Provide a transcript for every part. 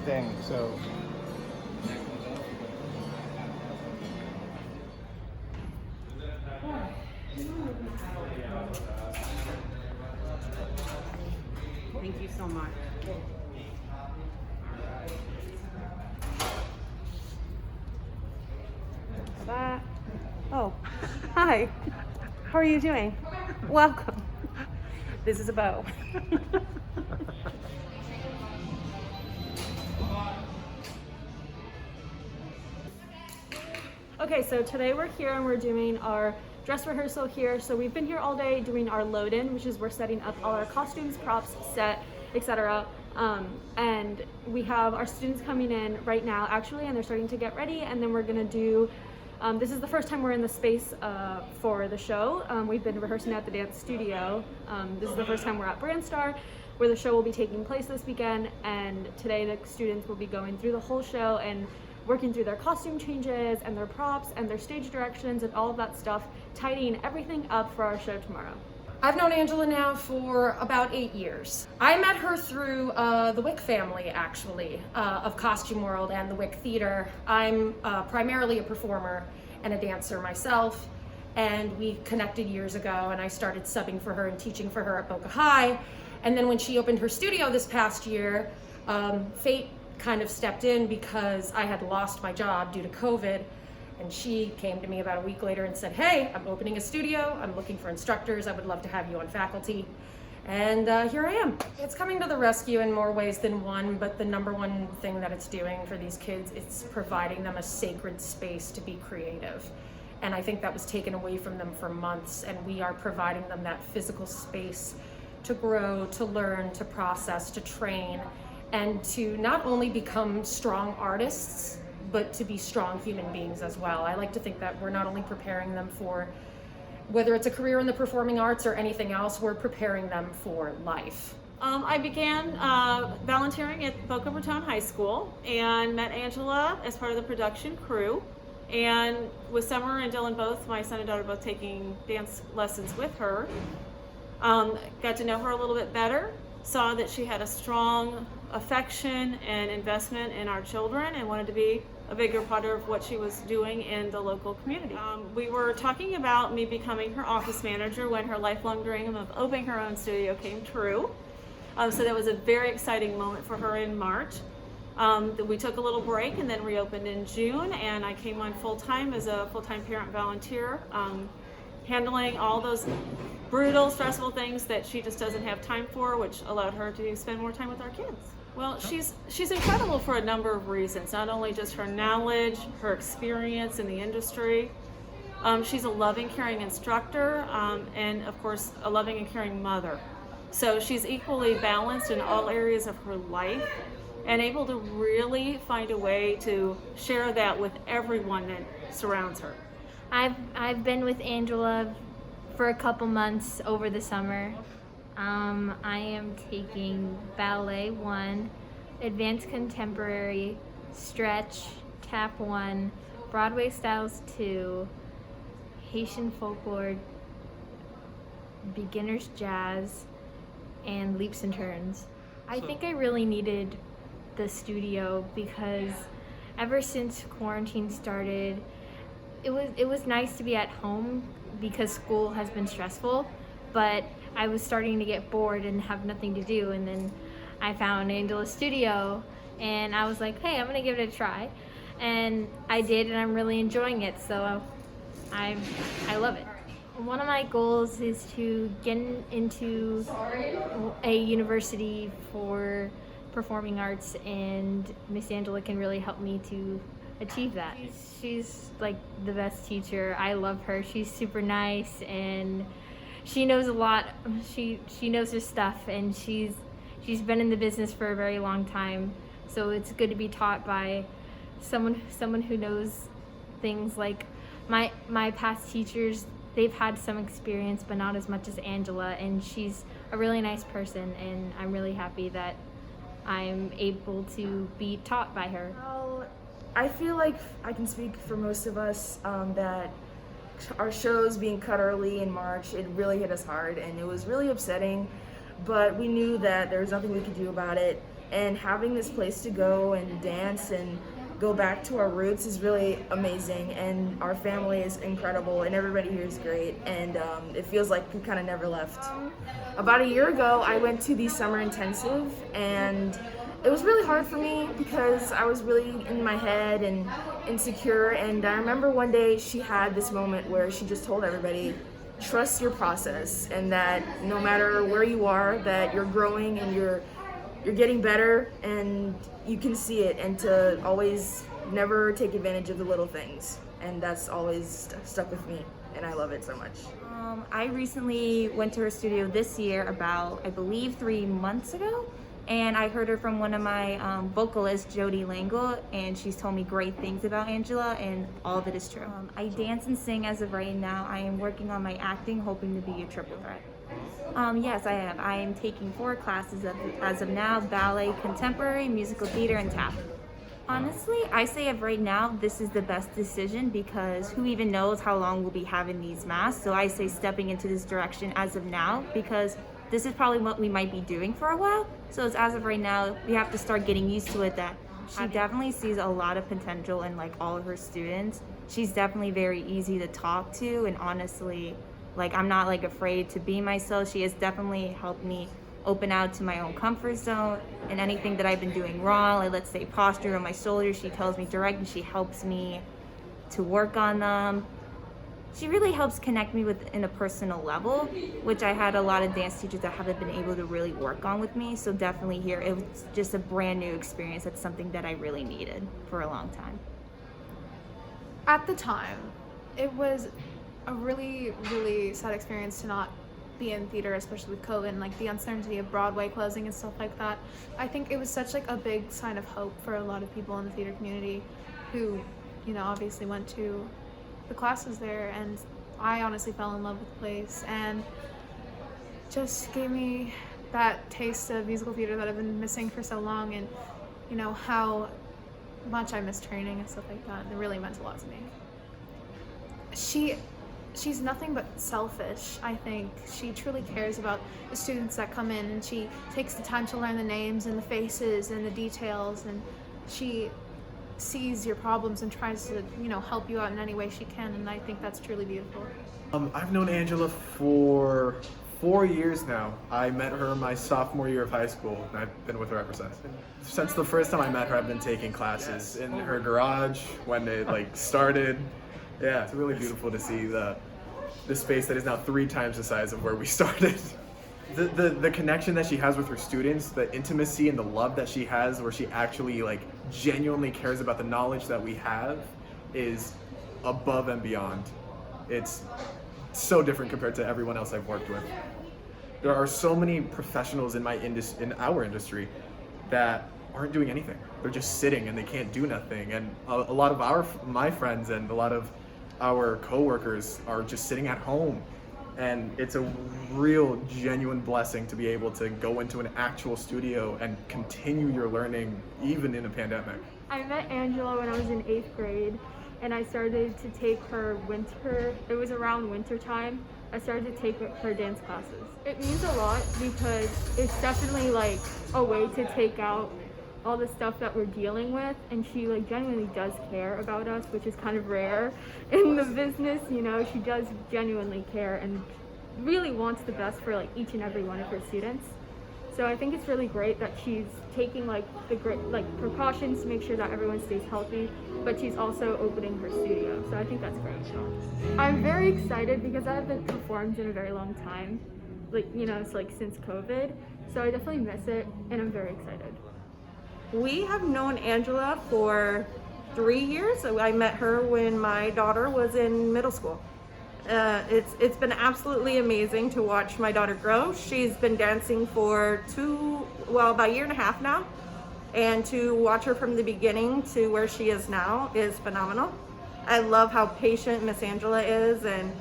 thing. So thank you so much. Bye. Oh, hi. How are you doing? Welcome. This is a bow. Okay, so today we're here and we're doing our dress rehearsal here. So we've been here all day doing our load-in, which is we're setting up all our costumes, props, set, etc. And we have our students coming in right now, actually, and they're starting to get ready. And then we're gonna do, this is the first time we're in the space for the show. We've been rehearsing at the dance studio. This is the first time we're at BrandStar, where the show will be taking place this weekend. And today the students will be going through the whole show and working through their costume changes and their props and their stage directions and all of that stuff, tidying everything up for our show tomorrow. I've known Angela now for about 8 years. I met her through the Wick family, actually, of Costume World and the Wick Theater. I'm primarily a performer and a dancer myself, and we connected years ago, and I started subbing for her and teaching for her at Boca High. And then when she opened her studio this past year, fate kind of stepped in because I had lost my job due to COVID, and she came to me about a week later and said, hey, I'm opening a studio, I'm looking for instructors, I would love to have you on faculty. And here I am. It's coming to the rescue in more ways than one, but the number one thing that it's doing for these kids, it's providing them a sacred space to be creative. And I think that was taken away from them for months, and we are providing them that physical space to grow, to learn, to process, to train, and to not only become strong artists, but to be strong human beings as well. I like to think that we're not only preparing them for, whether it's a career in the performing arts or anything else, we're preparing them for life. I began volunteering at Boca Raton High School and met Angela as part of the production crew. And with Summer and Dylan both, my son and daughter both taking dance lessons with her, got to know her a little bit better, saw that she had a strong affection and investment in our children and wanted to be a bigger part of what she was doing in the local community. We were talking about me becoming her office manager when her lifelong dream of opening her own studio came true. So that was a very exciting moment for her in March. We took a little break and then reopened in June, and I came on full-time as a full-time parent volunteer, handling all those brutal, stressful things that she just doesn't have time for, which allowed her to spend more time with our kids. Well, she's incredible for a number of reasons, not only just her knowledge, her experience in the industry. She's a loving, caring instructor, and of course, a loving and caring mother. So she's equally balanced in all areas of her life and able to really find a way to share that with everyone that surrounds her. I've been with Angela for a couple months over the summer. I am taking Ballet 1, Advanced Contemporary, Stretch, Tap 1, Broadway Styles 2, Haitian Folklore, Beginner's Jazz, and Leaps and Turns. I think I really needed the studio because ever since quarantine started, it was nice to be at home because school has been stressful, but I was starting to get bored and have nothing to do, and then I found Angela's studio and I was like, hey, I'm gonna give it a try, and I did, and I'm really enjoying it, so I love it. One of my goals is to get into a university for performing arts, and Miss Angela can really help me to achieve that. She's like the best teacher. I love her. She's super nice and she knows a lot. She knows her stuff, and she's been in the business for a very long time. So it's good to be taught by someone who knows things. Like my past teachers, they've had some experience, but not as much as Angela, and she's a really nice person, and I'm really happy that I'm able to be taught by her. Well, I feel like I can speak for most of us that our shows being cut early in March, it really hit us hard, and it was really upsetting, but we knew that there was nothing we could do about it, and having this place to go and dance and go back to our roots is really amazing, and our family is incredible and everybody here is great, and it feels like we kind of never left. About a year ago I went to the summer intensive, and it was really hard for me because I was really in my head and insecure, and I remember one day she had this moment where she just told everybody, trust your process, and that no matter where you are, that you're growing and you're getting better and you can see it, and to always never take advantage of the little things. And that's always stuck with me, and I love it so much. I recently went to her studio this year about, I believe, 3 months ago, and I heard her from one of my vocalists, Jody Langle, and she's told me great things about Angela, and all of it is true. I dance and sing as of right now. I am working on my acting, hoping to be a triple threat. Yes, I am. I am taking 4 classes as of now: ballet, contemporary, musical theater, and tap. Honestly, I say of right now, this is the best decision, because who even knows how long we'll be having these masks. So I say stepping into this direction as of now, because this is probably what we might be doing for a while. So it's as of right now, we have to start getting used to it. That she definitely sees a lot of potential in like all of her students. She's definitely very easy to talk to, and honestly, like, I'm not like afraid to be myself. She has definitely helped me open out to my own comfort zone, and anything that I've been doing wrong, like let's say posture on my shoulders, she tells me direct and she helps me to work on them. She really helps connect me with in a personal level, which I had a lot of dance teachers that haven't been able to really work on with me. So definitely here, it was just a brand new experience. That's something that I really needed for a long time. At the time, it was a really, really sad experience to not be in theater, especially with COVID and like the uncertainty of Broadway closing and stuff like that. I think it was such like a big sign of hope for a lot of people in the theater community who, you know, obviously went to the classes there, and I honestly fell in love with the place, and just gave me that taste of musical theater that I've been missing for so long, and you know how much I miss training and stuff like that, and it really meant a lot to me. She's nothing but selfish. I think she truly cares about the students that come in, and she takes the time to learn the names and the faces and the details, and she sees your problems and tries to, you know, help you out in any way she can, and I think that's truly beautiful. I've known Angela for 4 years now. I met her my sophomore year of high school, and I've been with her ever since. Since the first time I met her, I've been taking classes in her garage when it like started. Yeah, it's really beautiful to see the space that is now 3 times the size of where we started. The connection that she has with her students, the intimacy and the love that she has, where she actually like genuinely cares about the knowledge that we have, is above and beyond. It's so different compared to everyone else I've worked with. There are so many professionals in our industry that aren't doing anything. They're just sitting and they can't do nothing. And a lot of my friends and a lot of our coworkers are just sitting at home. And it's a real, genuine blessing to be able to go into an actual studio and continue your learning, even in a pandemic. I met Angela when I was in 8th grade, and I started to take her it was around winter time, I started to take her dance classes. It means a lot because it's definitely like a way to take out all the stuff that we're dealing with, and she like genuinely does care about us, which is kind of rare in the business. You know, she does genuinely care and really wants the best for like each and every one of her students. So I think it's really great that she's taking like the great like precautions to make sure that everyone stays healthy, but she's also opening her studio. So I think that's great. I'm very excited because I haven't performed in a very long time, like, you know, it's like since COVID. So I definitely miss it, and I'm very excited. We have known Angela for 3 years. I met her when my daughter was in middle school. It's been absolutely amazing to watch my daughter grow. She's been dancing for about a year and a half now, and to watch her from the beginning to where she is now is phenomenal. I love how patient Miss Angela is, and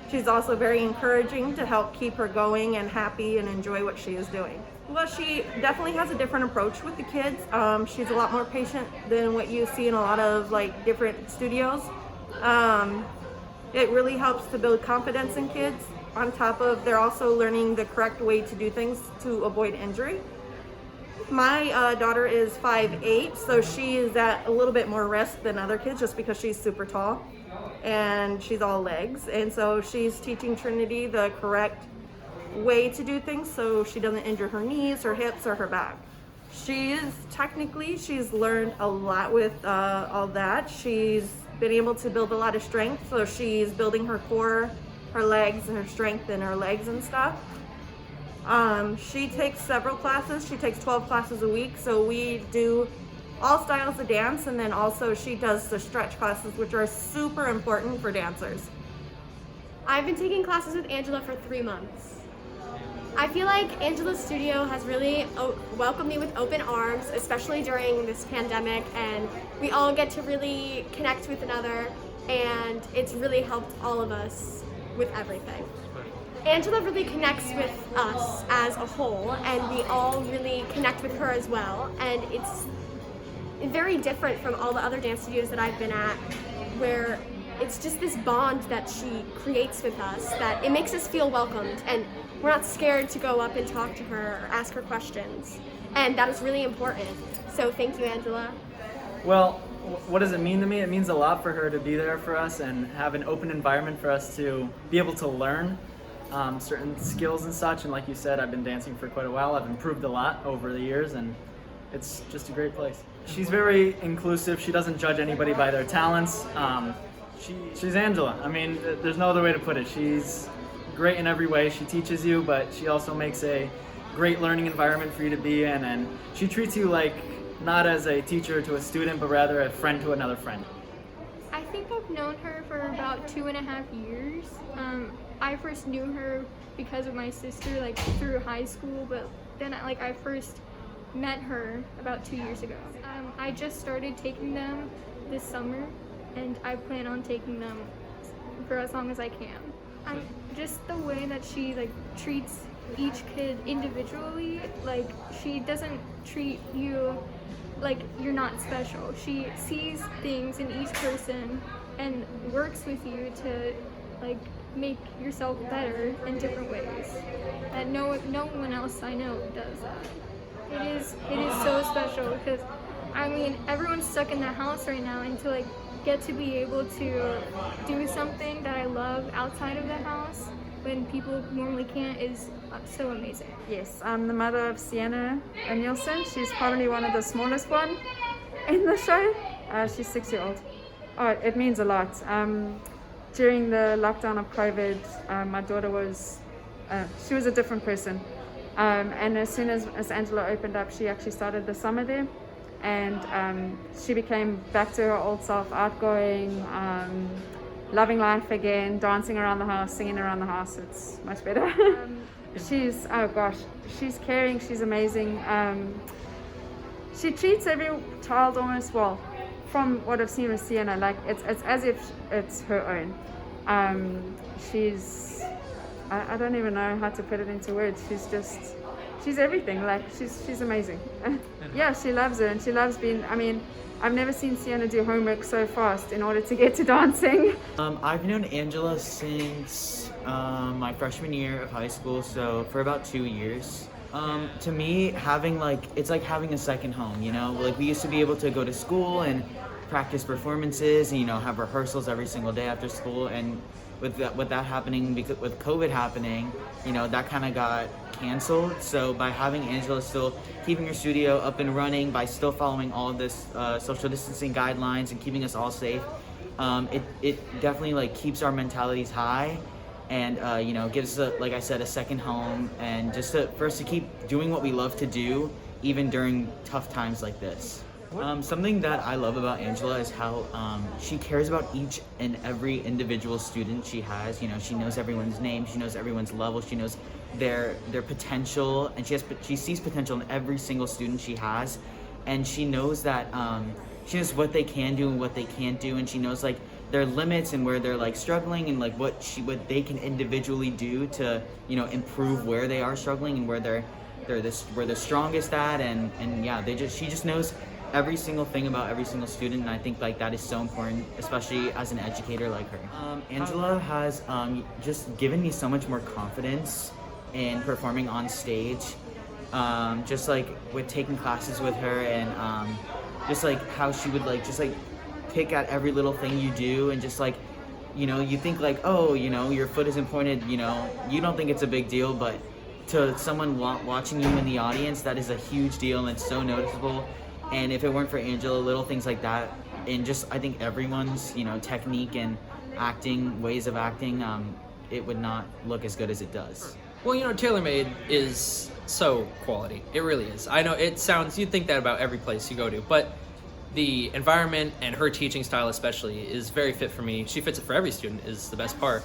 she's also very encouraging to help keep her going and happy and enjoy what she is doing. Well, she definitely has a different approach with the kids. She's a lot more patient than what you see in a lot of like different studios. It really helps to build confidence in kids. On top of, they're also learning the correct way to do things to avoid injury. My daughter is 5'8", so she is at a little bit more risk than other kids just because she's super tall and she's all legs. And so she's teaching Trinity the correct way to do things so she doesn't injure her knees, her hips, or her back. She's learned a lot with all that. She's been able to build a lot of strength, so she's building her core, her legs, and her strength in her legs and stuff. She takes several classes. She takes 12 classes a week, so we do all styles of dance, and then also she does the stretch classes, which are super important for dancers. I've been taking classes with Angela for 3 months. I feel like Angela's studio has really welcomed me with open arms, especially during this pandemic, and we all get to really connect with another, and it's really helped all of us with everything. Angela really connects with us as a whole, and we all really connect with her as well, and it's very different from all the other dance studios that I've been at, where it's just this bond that she creates with us that it makes us feel welcomed, and we're not scared to go up and talk to her or ask her questions, and that is really important. So thank you, Angela. Well, what does it mean to me? It means a lot for her to be there for us and have an open environment for us to be able to learn certain skills and such. And like you said, I've been dancing for quite a while. I've improved a lot over the years, and it's just a great place. She's very inclusive. She doesn't judge anybody by their talents. She's Angela. I mean, there's no other way to put it. She's great in every way. She teaches you, but she also makes a great learning environment for you to be in, and she treats you like not as a teacher to a student, but rather a friend to another friend. I think I've known her for about 2.5 years. I first knew her because of my sister, like through high school, but then I first met her about 2 years ago. I just started taking them this summer, and I plan on taking them for as long as I can. Just the way that she treats each kid individually, she doesn't treat you like you're not special. She sees things in each person and works with you to make yourself better in different ways. And no one else I know does that. It is so special because everyone's stuck in the house right now, and to get to be able to do something that I love outside of the house when people normally can't is so amazing. Yes, I'm the mother of Gianna Nielsen. She's probably one of the smallest one in the show. She's 6-year-old. Oh, it means a lot. During the lockdown of COVID, my daughter she was a different person. And as soon as Angela opened up, she actually started the summer there. And she became back to her old self, outgoing, loving life again, dancing around the house, singing around the house. It's much better. She's caring, she's amazing. She treats every child almost, from what I've seen with Sienna, it's as if it's her own. I don't even know how to put it into words. She's everything. She's amazing. Yeah, she loves it, and she loves being. I've never seen Sienna do homework so fast in order to get to dancing. I've known Angela since my freshman year of high school, so for about 2 years. To me, it's like having a second home, we used to be able to go to school and practice performances and, have rehearsals every single day after school, and with that happening, because with COVID happening, that kind of got canceled. So by having Angela still keeping her studio up and running, by still following all of this social distancing guidelines and keeping us all safe, it definitely keeps our mentalities high, and gives us, like I said, a second home, and just for us to keep doing what we love to do even during tough times like this. Something that I love about Angela is how she cares about each and every individual student she has. She knows everyone's name, she knows everyone's level, she knows their potential, and she sees potential in every single student she has, and she knows that she knows what they can do and what they can't do, and she knows their limits and where they're struggling, and what they can individually do to improve where they are struggling and where they're strongest at, and yeah, she just knows every single thing about every single student, and I think that is so important, especially as an educator like her. Angela has just given me so much more confidence in performing on stage, just like with taking classes with her, and just like how she would like just like pick at every little thing you do, and just like, you know, you think like, oh, you know, your foot isn't pointed, you know, you don't think it's a big deal, but to someone watching you in the audience, that is a huge deal, and it's so noticeable. And if it weren't for Angela, little things like that, and just I think everyone's, you know, technique and acting, ways of acting, it would not look as good as it does. Well, you know, TaylorMade is so quality. It really is. I know it sounds, you'd think that about every place you go to, but the environment and her teaching style especially is very fit for me. She fits it for every student is the best part.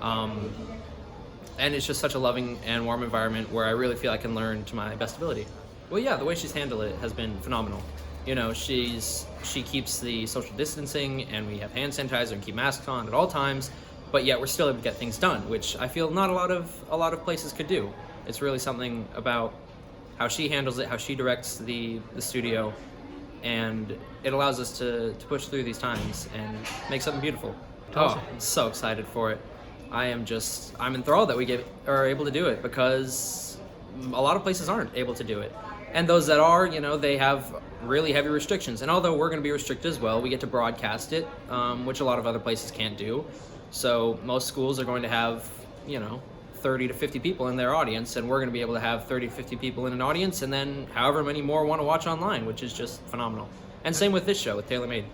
And it's just such a loving and warm environment where I really feel I can learn to my best ability. Well, yeah, the way she's handled it has been phenomenal. You know, she keeps the social distancing, and we have hand sanitizer and keep masks on at all times, but yet we're still able to get things done, which I feel not a lot of places could do. It's really something about how she handles it, how she directs the studio, and it allows us to push through these times and make something beautiful. Oh, I'm so excited for it. I'm enthralled that we are able to do it, because a lot of places aren't able to do it. And those that are, you know, they have really heavy restrictions. And although we're going to be restricted as well, we get to broadcast it, which a lot of other places can't do. So most schools are going to have, you know, 30 to 50 people in their audience, and we're going to be able to have 30 to 50 people in an audience, and then however many more want to watch online, which is just phenomenal. And same with this show, with TaylorMade.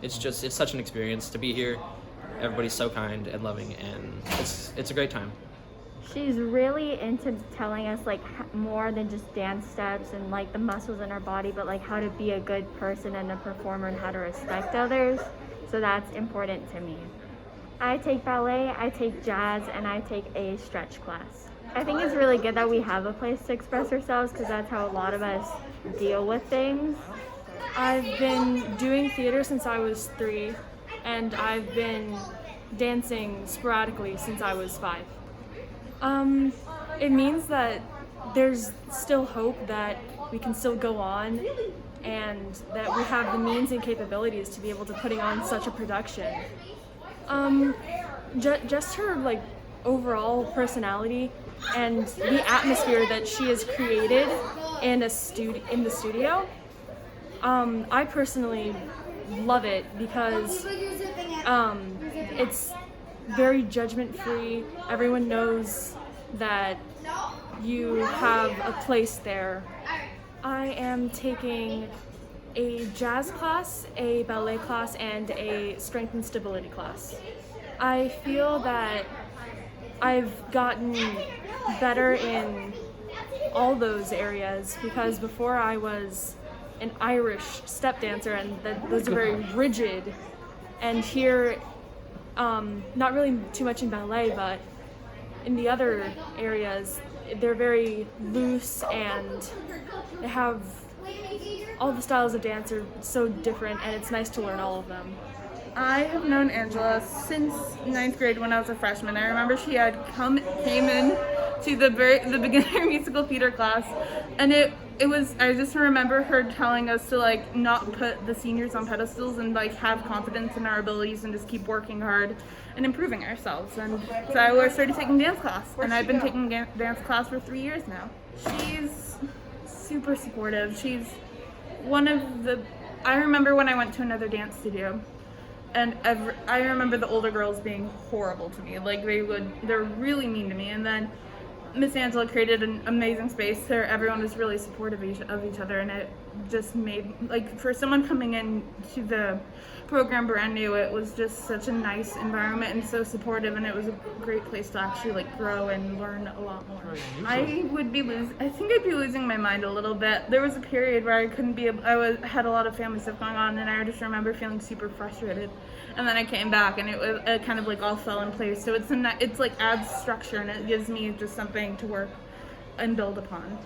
It's such an experience to be here. Everybody's so kind and loving, and it's a great time. She's really into telling us like more than just dance steps and like the muscles in our body, but like how to be a good person and a performer and how to respect others. So that's important to me. I take ballet, I take jazz, and I take a stretch class. I think it's really good that we have a place to express ourselves, because that's how a lot of us deal with things. I've been doing theater since I was 3, and I've been dancing sporadically since I was 5. It means that there's still hope that we can still go on, and that we have the means and capabilities to be able to putting on such a production. Just her like overall personality and the atmosphere that she has created in the studio. I personally love it because it's very judgment-free. Everyone knows that you have a place there. I am taking a jazz class, a ballet class, and a strength and stability class. I feel that I've gotten better in all those areas, because before I was an Irish step dancer, and those are very rigid, and here not really too much in ballet, but in the other areas they're very loose, and they have all the styles of dance are so different, and it's nice to learn all of them. I have known Angela since 9th grade when I was a freshman. I remember she had came in to the beginner musical theater class, and it was, I just remember her telling us to like not put the seniors on pedestals and like have confidence in our abilities and just keep working hard and improving ourselves. And so I started taking dance class, and I've been taking dance class for 3 years now. She's super supportive. She's one of the, I remember when I went to another dance studio, and I remember the older girls being horrible to me. Like they're really mean to me. And then Miss Angela created an amazing space where everyone was really supportive of each other, and it just made, like, for someone coming in to the program brand new, it was just such a nice environment and so supportive, and it was a great place to actually like grow and learn a lot more. I think I'd be losing my mind a little bit. There was a period where I had a lot of family stuff going on, and I just remember feeling super frustrated. And then I came back, and it kind of like all fell in place. So it's like adds structure, and it gives me just something to work and build upon.